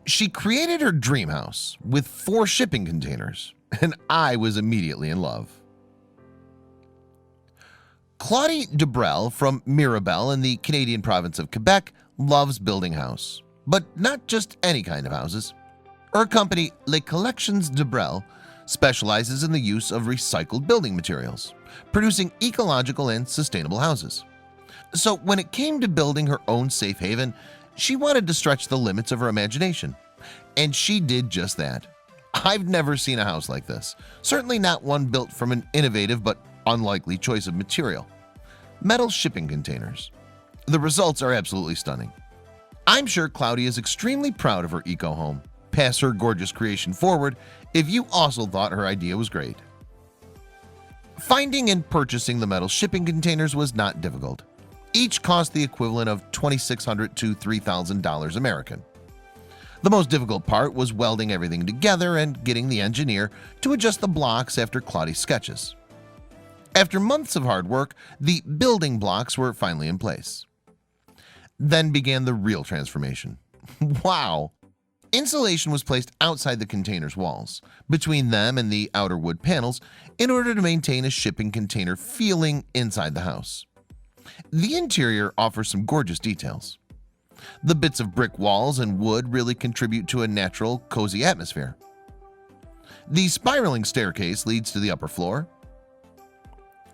She created her dream house with 4 shipping containers, and I was immediately in love. Claudie Dubreuil from Mirabel in the Canadian province of Quebec loves building house, but not just any kind of houses. Her company, Collections Dubreuil, specializes in the use of recycled building materials, producing ecological and sustainable houses. So when it came to building her own safe haven, she wanted to stretch the limits of her imagination, and she did just that. I've never seen a house like this, certainly not one built from an innovative but unlikely choice of material: metal shipping containers. The results are absolutely stunning. I'm sure Claudie is extremely proud of her eco-home. Pass her gorgeous creation forward if you also thought her idea was great. Finding and purchasing the metal shipping containers was not difficult. Each cost the equivalent of $2,600 to $3,000 American. The most difficult part was welding everything together and getting the engineer to adjust the blocks after Claudie's sketches. After months of hard work, the building blocks were finally in place. Then began the real transformation. Wow! Insulation was placed outside the container's walls, between them and the outer wood panels, in order to maintain a shipping container feeling inside the house. The interior offers some gorgeous details. The bits of brick walls and wood really contribute to a natural, cozy atmosphere. The spiraling staircase leads to the upper floor.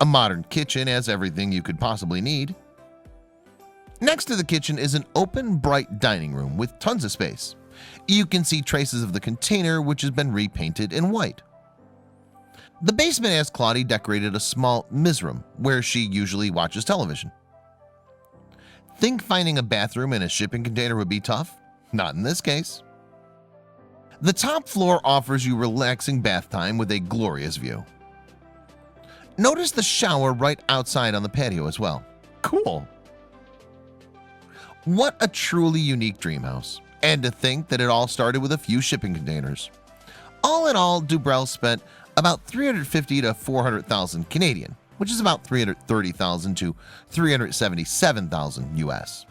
A modern kitchen has everything you could possibly need. Next to the kitchen is an open, bright dining room with tons of space. You can see traces of the container, which has been repainted in white. The basement has Claudie decorated a small mizroom where she usually watches television. Think finding a bathroom in a shipping container would be tough? Not in this case. The top floor offers you relaxing bath time with a glorious view. Notice the shower right outside on the patio as well. Cool. What a truly unique dream house. And to think that it all started with a few shipping containers. All in all, Dubreuil spent about $350,000 to $400,000 Canadian, which is about $330,000 to $377,000 US,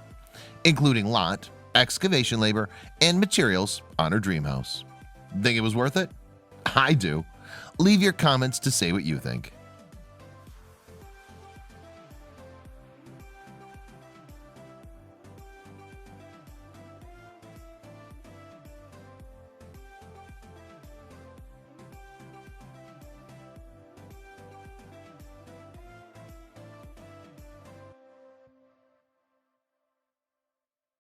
including lot, excavation labor, and materials on her dream house. Think it was worth it? I do. Leave your comments to say what you think.